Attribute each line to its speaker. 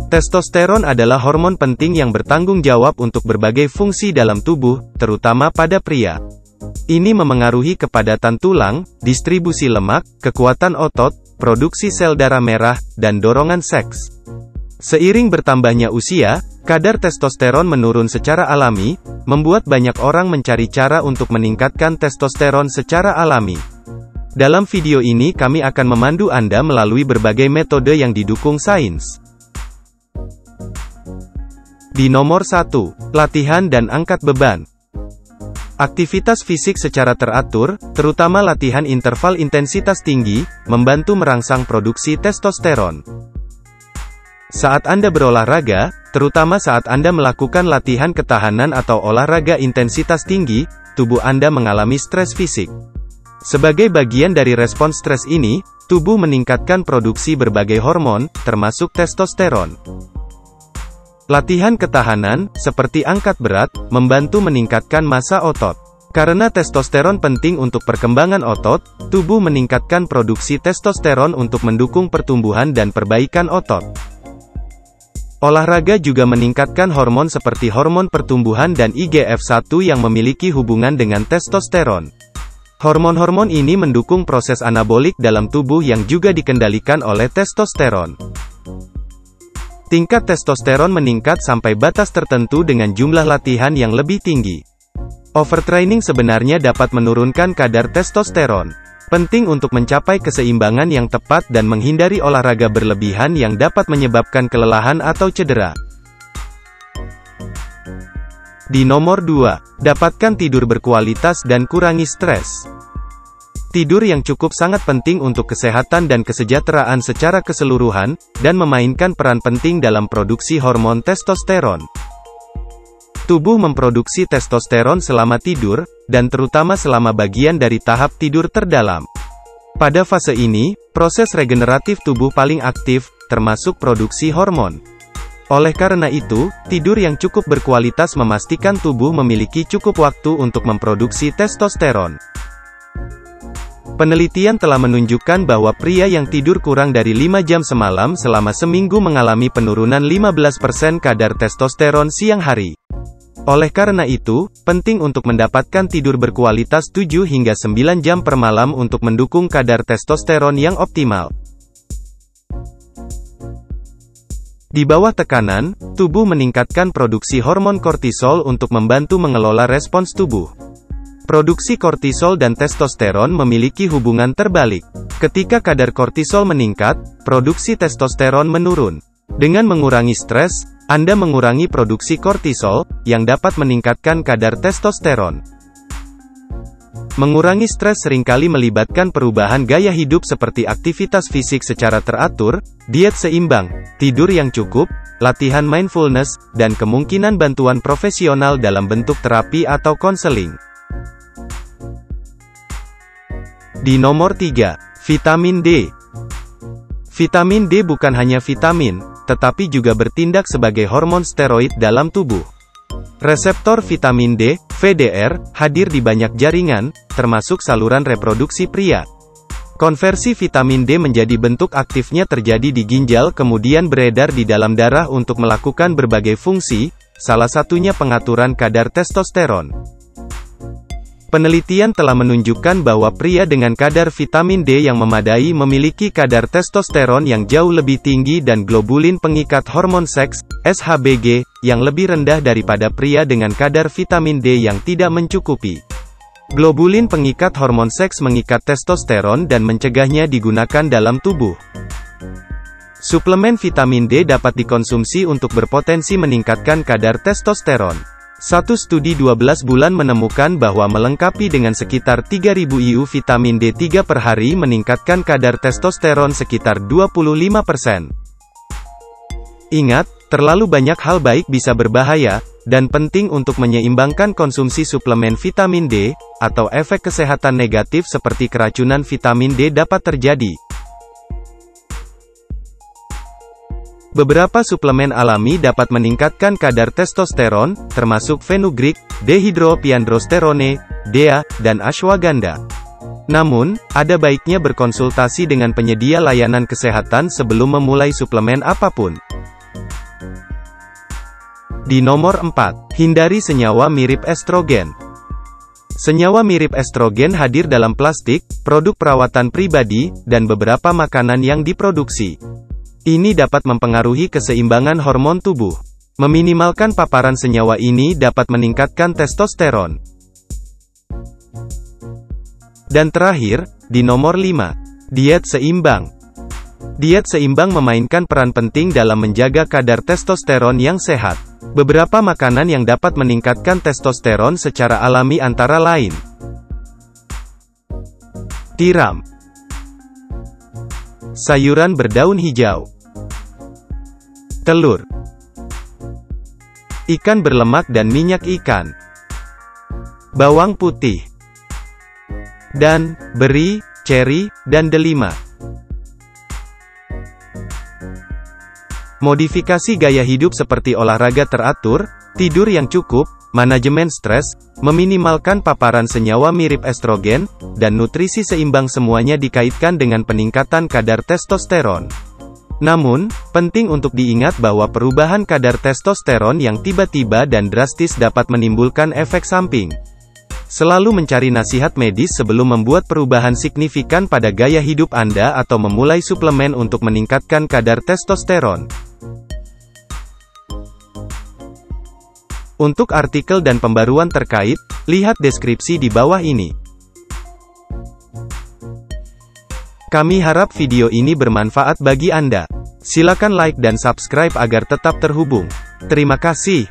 Speaker 1: Testosteron adalah hormon penting yang bertanggung jawab untuk berbagai fungsi dalam tubuh, terutama pada pria. Ini memengaruhi kepadatan tulang, distribusi lemak, kekuatan otot, produksi sel darah merah, dan dorongan seks. Seiring bertambahnya usia, kadar testosteron menurun secara alami, membuat banyak orang mencari cara untuk meningkatkan testosteron secara alami. Dalam video ini kami akan memandu Anda melalui berbagai metode yang didukung sains. Di nomor 1, latihan dan angkat beban. Aktivitas fisik secara teratur, terutama latihan interval intensitas tinggi, membantu merangsang produksi testosteron. Saat Anda berolahraga, terutama saat Anda melakukan latihan ketahanan atau olahraga intensitas tinggi, tubuh Anda mengalami stres fisik. Sebagai bagian dari respons stres ini, tubuh meningkatkan produksi berbagai hormon, termasuk testosteron. Latihan ketahanan, seperti angkat berat, membantu meningkatkan massa otot. Karena testosteron penting untuk perkembangan otot, tubuh meningkatkan produksi testosteron untuk mendukung pertumbuhan dan perbaikan otot. Olahraga juga meningkatkan hormon seperti hormon pertumbuhan dan IGF-1 yang memiliki hubungan dengan testosteron. Hormon-hormon ini mendukung proses anabolik dalam tubuh yang juga dikendalikan oleh testosteron. Tingkat testosteron meningkat sampai batas tertentu dengan jumlah latihan yang lebih tinggi. Overtraining sebenarnya dapat menurunkan kadar testosteron. Penting untuk mencapai keseimbangan yang tepat dan menghindari olahraga berlebihan yang dapat menyebabkan kelelahan atau cedera. Di nomor 2, dapatkan tidur berkualitas dan kurangi stres. Tidur yang cukup sangat penting untuk kesehatan dan kesejahteraan secara keseluruhan, dan memainkan peran penting dalam produksi hormon testosteron. Tubuh memproduksi testosteron selama tidur, dan terutama selama bagian dari tahap tidur terdalam. Pada fase ini, proses regeneratif tubuh paling aktif, termasuk produksi hormon. Oleh karena itu, tidur yang cukup berkualitas memastikan tubuh memiliki cukup waktu untuk memproduksi testosteron. Penelitian telah menunjukkan bahwa pria yang tidur kurang dari 5 jam semalam selama seminggu mengalami penurunan 15% kadar testosteron siang hari. Oleh karena itu, penting untuk mendapatkan tidur berkualitas 7 hingga 9 jam per malam untuk mendukung kadar testosteron yang optimal. Di bawah tekanan, tubuh meningkatkan produksi hormon kortisol untuk membantu mengelola respons tubuh. Produksi kortisol dan testosteron memiliki hubungan terbalik. Ketika kadar kortisol meningkat, produksi testosteron menurun. Dengan mengurangi stres, Anda mengurangi produksi kortisol, yang dapat meningkatkan kadar testosteron. Mengurangi stres seringkali melibatkan perubahan gaya hidup seperti aktivitas fisik secara teratur, diet seimbang, tidur yang cukup, latihan mindfulness, dan kemungkinan bantuan profesional dalam bentuk terapi atau konseling. Di nomor 3, vitamin D. Vitamin D bukan hanya vitamin, tetapi juga bertindak sebagai hormon steroid dalam tubuh. Reseptor vitamin D, VDR, hadir di banyak jaringan, termasuk saluran reproduksi pria. Konversi vitamin D menjadi bentuk aktifnya terjadi di ginjal kemudian beredar di dalam darah untuk melakukan berbagai fungsi, salah satunya pengaturan kadar testosteron. Penelitian telah menunjukkan bahwa pria dengan kadar vitamin D yang memadai memiliki kadar testosteron yang jauh lebih tinggi dan globulin pengikat hormon seks, SHBG, yang lebih rendah daripada pria dengan kadar vitamin D yang tidak mencukupi. Globulin pengikat hormon seks mengikat testosteron dan mencegahnya digunakan dalam tubuh. Suplemen vitamin D dapat dikonsumsi untuk berpotensi meningkatkan kadar testosteron. Satu studi 12 bulan menemukan bahwa melengkapi dengan sekitar 3000 IU vitamin D3 per hari meningkatkan kadar testosteron sekitar 25%. Ingat, terlalu banyak hal baik bisa berbahaya, dan penting untuk menyeimbangkan konsumsi suplemen vitamin D, atau efek kesehatan negatif seperti keracunan vitamin D dapat terjadi. Beberapa suplemen alami dapat meningkatkan kadar testosteron, termasuk fenugreek, dehydroepiandrosterone, DEA, dan ashwagandha. Namun, ada baiknya berkonsultasi dengan penyedia layanan kesehatan sebelum memulai suplemen apapun. Di nomor 4, hindari senyawa mirip estrogen. Senyawa mirip estrogen hadir dalam plastik, produk perawatan pribadi, dan beberapa makanan yang diproduksi. Ini dapat mempengaruhi keseimbangan hormon tubuh. Meminimalkan paparan senyawa ini dapat meningkatkan testosteron. Dan terakhir, di nomor 5, diet seimbang. Diet seimbang memainkan peran penting dalam menjaga kadar testosteron yang sehat. Beberapa makanan yang dapat meningkatkan testosteron secara alami antara lain: tiram, sayuran berdaun hijau, telur, ikan berlemak dan minyak ikan, bawang putih, dan beri, ceri, dan delima. Modifikasi gaya hidup seperti olahraga teratur, tidur yang cukup, manajemen stres, meminimalkan paparan senyawa mirip estrogen, dan nutrisi seimbang semuanya dikaitkan dengan peningkatan kadar testosteron. Namun, penting untuk diingat bahwa perubahan kadar testosteron yang tiba-tiba dan drastis dapat menimbulkan efek samping. Selalu mencari nasihat medis sebelum membuat perubahan signifikan pada gaya hidup Anda atau memulai suplemen untuk meningkatkan kadar testosteron. Untuk artikel dan pembaruan terkait, lihat deskripsi di bawah ini. Kami harap video ini bermanfaat bagi Anda. Silakan like dan subscribe agar tetap terhubung. Terima kasih.